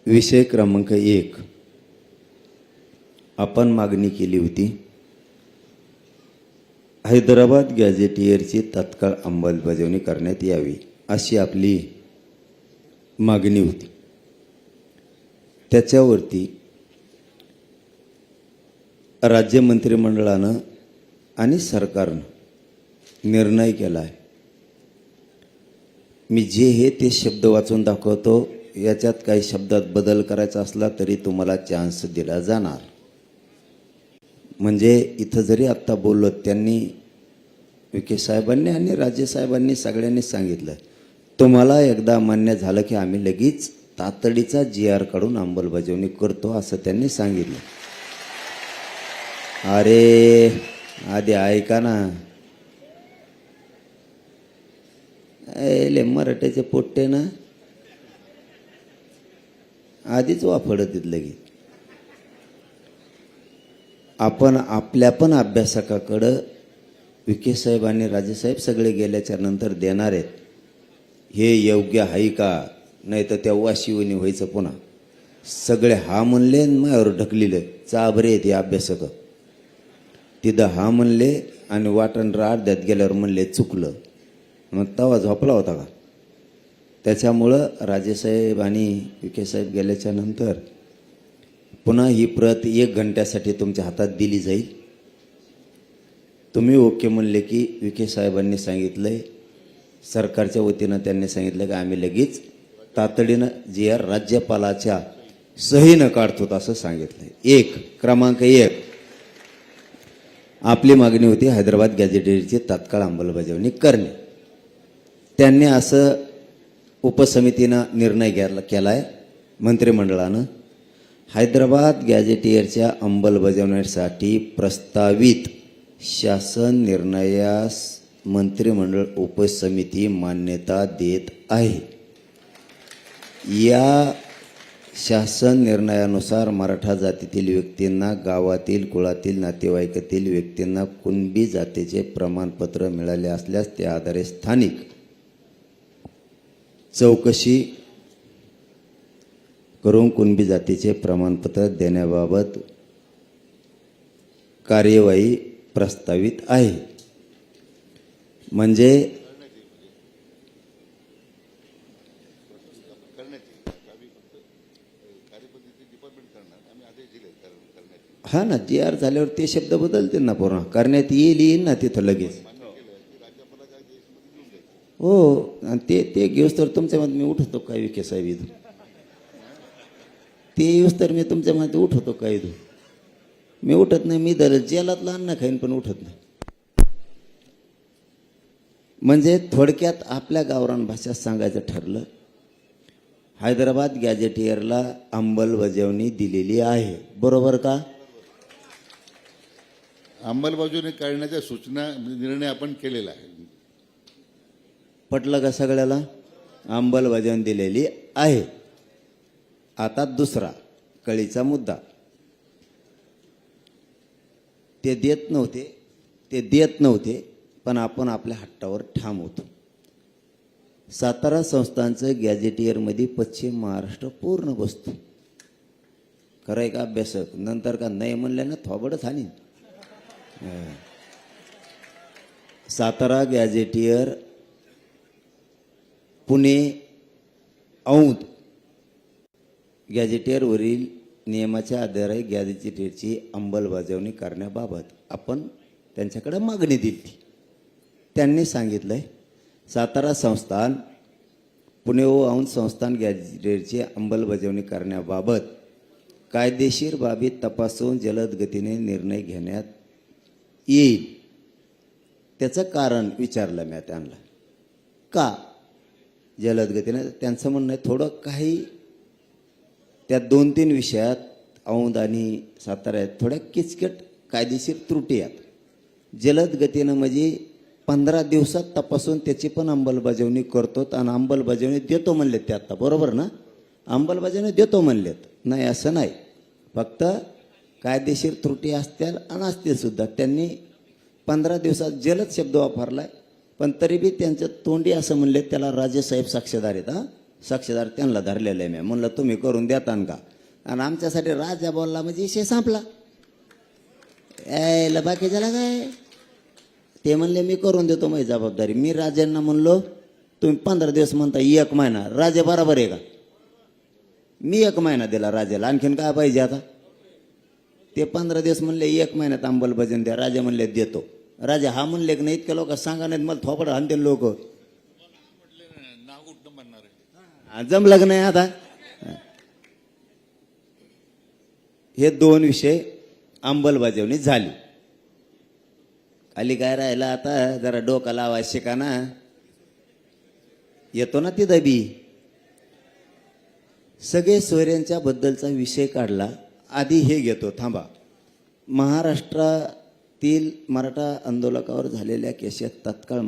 विषय क्रमांक 1 आपण मागणी केली होती, हैदराबाद गॅझेटियरची तात्काळ अंमलबजावणी करण्यात यावी अशी आपली मागणी होती। त्याच्यावरती राज्य मंत्रिमंडळानं आणि सरकारनं निर्णय केला आहे। मी जे हे ते शब्द वाचून दाखवतो, याच्यात काही शब्दात बदल करायचा असला तरी तुम्हाला चान्स दिला जाणार। म्हणजे इथं जरी आत्ता बोललो त्यांनी विखे साहेबांनी आणि राज्य साहेबांनी सगळ्यांनी सांगितलं, तुम्हाला एकदा मान्य झालं की आम्ही लगेच तातडीचा GR काढून अंमलबजावणी करतो असं त्यांनी सांगितलं। अरे आधी ऐका ना, मराठ्याचे पोट्टे ना आधीच वापरत लगेच। आपण आपल्या पण अभ्यासकाकडं विखे साहेब आणि राजेसाहेब सगळे गेल्याच्या नंतर देणार आहेत, हे योग्य आहे का नाही तर त्या वाशिवणी व्हायचं। पुन्हा सगळे हा म्हणले माझ्यावर ढकलिलं, चाबरे ते अभ्यासक तिथं हा म्हणले आणि वाटण अर्ध्यात गेल्यावर म्हणले चुकलं, मग तवा झोपला होता का? त्याच्यामुळं राजेसाहेब आणि विखे साहेब गेल्याच्या नंतर पुन्हा ही प्रत 1 घंट्यासाठी तुमच्या हातात दिली जाईल। तुम्ही ओके म्हणले की विखे साहेबांनी सांगितलंय, सरकारच्या वतीनं त्यांनी सांगितलं की आम्ही लगेच तातडीनं GR राज्यपालाच्या सहीनं काढतो असं सांगितलंय। क्रमांक 1 आपली मागणी होती हैदराबाद गॅझेटियरची तात्काळ अंमलबजावणी करणे। त्यांनी असं उपसमितीनं निर्णय केलाय मंत्रिमंडळानं, हैदराबाद गॅझेटियरच्या अंमलबजावणीसाठी प्रस्तावित शासन निर्णयास मंत्रिमंडळ उपसमिती मान्यता देत आहे। या शासन निर्णयानुसार मराठा जातीतील व्यक्तींना, गावातील कुळातील नातेवाईकातील व्यक्तींना कुणबी जातीचे प्रमाणपत्र मिळाले असल्यास त्या आधारे स्थानिक चौकशी करून कुणबी जातीचे प्रमाणपत्र देण्याबाबत कार्यवाही प्रस्तावित आहे। म्हणजे हा ना, GR झाल्यावर ते शब्द बदलतील ना, पूर्ण करण्यात येईल ना तिथं लगेच। हो, आणि ते घेऊस तर तुमच्या मध्ये मी उठवतो काय विखे साहेब इथं, ते येऊस तर मी तुमच्या मध्ये उठवतो काय इथं? मी उठत नाही, मी दर जेलातला अन्न खाईन पण उठत नाही। म्हणजे थोडक्यात आपल्या गावरान भाषेत सांगायचं ठरलं, हैदराबाद गॅझेटियरला अंमलबजावणी दिलेली आहे, बरोबर का? अंमलबजावणी करण्याच्या सूचना निर्णय आपण केलेला आहे। पटलं का सगळ्याला? अंमलबजावणी दिलेली आहे। आता दुसरा कळीचा मुद्दा, ते देत नव्हते पण आपण आपल्या हट्टावर ठाम होतो। सातारा संस्थानचं गॅझेटियरमध्ये पश्चिम महाराष्ट्र पूर्ण बसतो। खरंय का अभ्यासक? नंतर का नाही म्हणल्यानं थोबडच हानी। सातारा गॅझेटियर, पुणे औंध गॅझेटियरवरील नियमाच्या आधारे गॅझेटियरची अंमलबजावणी करण्याबाबत आपण त्यांच्याकडे मागणी दिली। त्यांनी सांगितलंय, सातारा संस्थान, पुणे व औंध संस्थान गॅझेटियरची अंमलबजावणी करण्याबाबत कायदेशीर बाबी तपासून जलद गतीने निर्णय घेण्यात येईल। त्याचं कारण विचारलं मी त्यांना, का जलद गतीने? त्यांचं म्हणणं आहे थोडं काही त्या 2-3 विषयात औंध आणि साताऱ्यात थोड्या किचकट कायदेशीर त्रुटी आहेत। जलद गतीनं म्हणजे 15 दिवसात तपासून त्याची पण अंमलबजावणी करतो आणि अंमलबजावणी देतो म्हणलेत ते आता, बरोबर ना? अंमलबजावणी देतो म्हणलेत, नाही असं नाही, फक्त कायदेशीर त्रुटी असतील आणि असतील सुद्धा। त्यांनी 15 दिवसात जलद शब्द वापरलाय, पण तरी बी त्यांच्या तोंडी असं म्हणले, त्याला राजेसाहेब साक्षीदार आहेत। साक्षीदार त्यांना धरलेलं आहे मी म्हणलं तुम्ही करून देतान का आणि आमच्यासाठी राजा बोलला म्हणजे विषय संपला. यायला बाकीच्याला काय ते म्हणले मी करून देतो माझी जबाबदारी. मी राजांना म्हणलो तुम्ही 15 दिवस म्हणता 1 महिना राजे बरोबर आहे का. मी 1 महिना दिला राजाला आणखीन काय पाहिजे आता. ते 15 दिवस म्हणले 1 महिन्यात अंमलबजावणी द्या. राजा म्हणले देतो. राजा हा म्हणले की नाही इतक्या लोक सांगा नाहीत मला थोपड हाणतील लोक. जमलं की नाही आता. हे 2 विषय अंमलबजावणी झाली. खाली काय राहिला आता जरा डोका लावा शिका ना. येतो ना ती दबी. सगळे सोयऱ्यांच्या बद्दलचा विषय काढला. आधी हे घेतो थांबा. महाराष्ट्रातील मराठा आंदोलकावर झालेल्या केसात तत्काळ